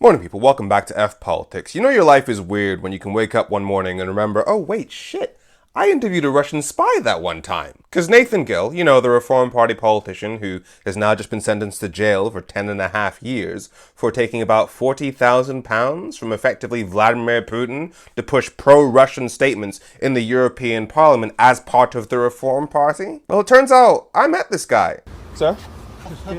Morning people, welcome back to F Politics. You know your life is weird when you can wake up one morning and remember, oh wait, shit, I interviewed a Russian spy that one time. Because Nathan Gill, you know, the Reform Party politician who has now just been sentenced to jail for 10.5 years for taking about £40,000 from effectively Vladimir Putin to push pro-Russian statements in the European Parliament as part of the Reform Party. Well, it turns out I met this guy. Sir?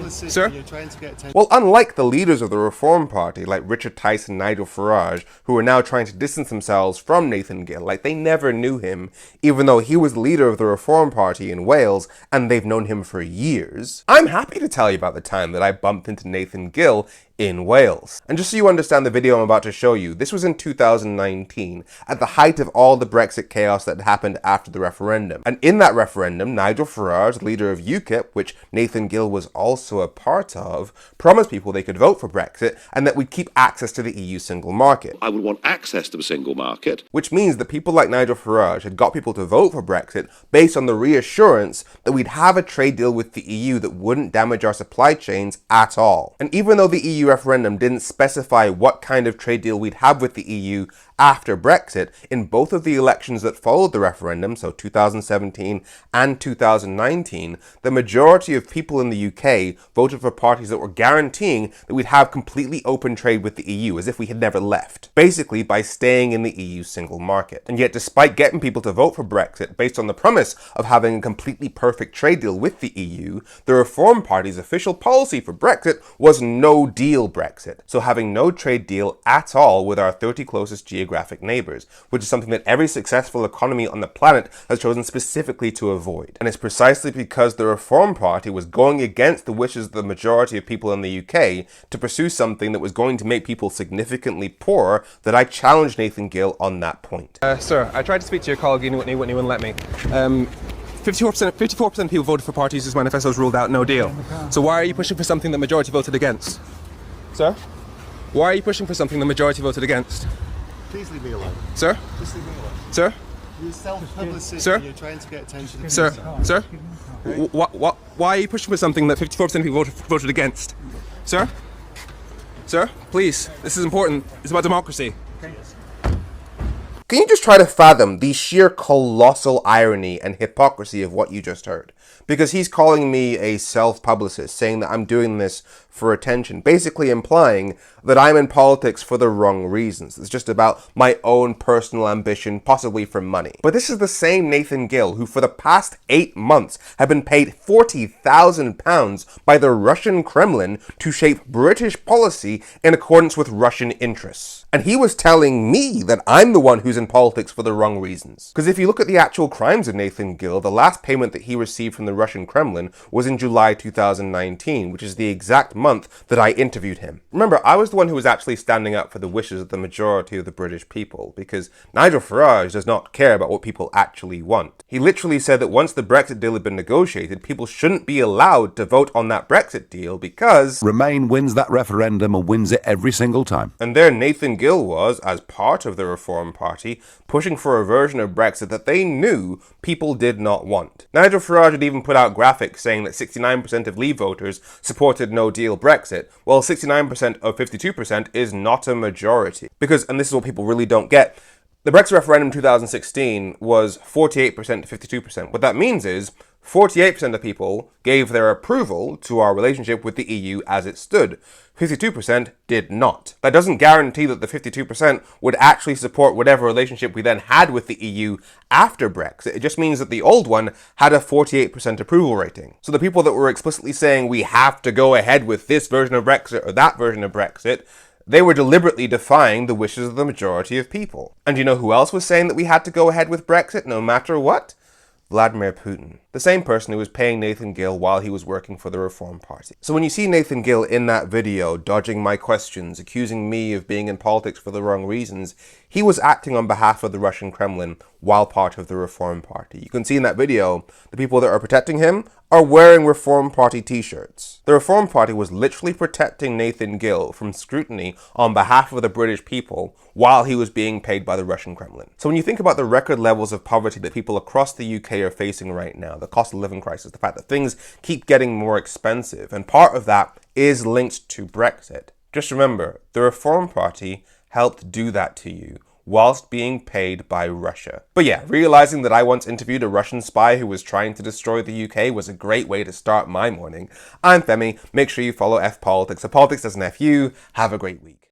Sir? You're trying to get attention. Well, unlike the leaders of the Reform Party, like Richard Tice and Nigel Farage, who are now trying to distance themselves from Nathan Gill, like they never knew him, even though he was the leader of the Reform Party in Wales, and they've known him for years, I'm happy to tell you about the time that I bumped into Nathan Gill in Wales. And just so you understand the video I'm about to show you, this was in 2019, at the height of all the Brexit chaos that happened after the referendum. And in that referendum, Nigel Farage, leader of UKIP, which Nathan Gill was also a part of, promised people they could vote for Brexit and that we'd keep access to the EU single market. I would want access to a single market. Which means that people like Nigel Farage had got people to vote for Brexit based on the reassurance that we'd have a trade deal with the EU that wouldn't damage our supply chains at all. And even though the EU referendum didn't specify what kind of trade deal we'd have with the EU after Brexit, in both of the elections that followed the referendum, so 2017 and 2019, the majority of people in the UK voted for parties that were guaranteeing that we'd have completely open trade with the EU, as if we had never left, basically by staying in the EU single market. And yet, despite getting people to vote for Brexit based on the promise of having a completely perfect trade deal with the EU, the Reform Party's official policy for Brexit was no deal Brexit, so having no trade deal at all with our 30 closest geographic neighbours, which is something that every successful economy on the planet has chosen specifically to avoid. And it's precisely because the Reform Party was going against the wishes of the majority of people in the UK to pursue something that was going to make people significantly poorer that I challenged Nathan Gill on that point. Sir, I tried to speak to your colleague, you wouldn't let me. 54% of people voted for parties whose manifestos ruled out no deal. So why are you pushing for something the majority voted against? Sir? Why are you pushing for something the majority voted against? Please leave me alone. Sir? Just leave me alone. Sir? You're self-publicist. Sir? You're trying to get attention. Sir? Sir? Why are you pushing for something that 54% of people voted against? Sir? Sir? Please. This is important. It's about democracy. Can you just try to fathom the sheer colossal irony and hypocrisy of what you just heard? Because he's calling me a self-publicist, saying that I'm doing this for attention, basically implying that I'm in politics for the wrong reasons. It's just about my own personal ambition, possibly for money. But this is the same Nathan Gill who for the past 8 months have been paid £40,000 by the Russian Kremlin to shape British policy in accordance with Russian interests. And he was telling me that I'm the one who's in politics for the wrong reasons. Because if you look at the actual crimes of Nathan Gill, the last payment that he received from the Russian Kremlin was in July 2019, which is the exact month that I interviewed him. Remember, I was the one who was actually standing up for the wishes of the majority of the British people, because Nigel Farage does not care about what people actually want. He literally said that once the Brexit deal had been negotiated, people shouldn't be allowed to vote on that Brexit deal because Remain wins that referendum and wins it every single time. And there Nathan Gill was, as part of the Reform Party, pushing for a version of Brexit that they knew people did not want. Nigel Farage had even put out graphics saying that 69% of Leave voters supported no deal Brexit, while 69% of 52% is not a majority. Because, and this is what people really don't get, the Brexit referendum in 2016 was 48% to 52%. What that means is 48% of people gave their approval to our relationship with the EU as it stood. 52% did not. That doesn't guarantee that the 52% would actually support whatever relationship we then had with the EU after Brexit. It just means that the old one had a 48% approval rating. So the people that were explicitly saying we have to go ahead with this version of Brexit or that version of Brexit, they were deliberately defying the wishes of the majority of people. And you know who else was saying that we had to go ahead with Brexit no matter what? Vladimir Putin, the same person who was paying Nathan Gill while he was working for the Reform Party. So when you see Nathan Gill in that video dodging my questions, accusing me of being in politics for the wrong reasons, he was acting on behalf of the Russian Kremlin while part of the Reform Party. You can see in that video, the people that are protecting him are wearing Reform Party t-shirts. The Reform Party was literally protecting Nathan Gill from scrutiny on behalf of the British people while he was being paid by the Russian Kremlin. So when you think about the record levels of poverty that people across the UK are facing right now, the cost of living crisis, the fact that things keep getting more expensive, and part of that is linked to Brexit, Just remember, the Reform Party helped do that to you, whilst being paid by Russia. But yeah, realizing that I once interviewed a Russian spy who was trying to destroy the UK was a great way to start my morning. I'm Femi. Make sure you follow F Politics so politics doesn't F you. Have a great week.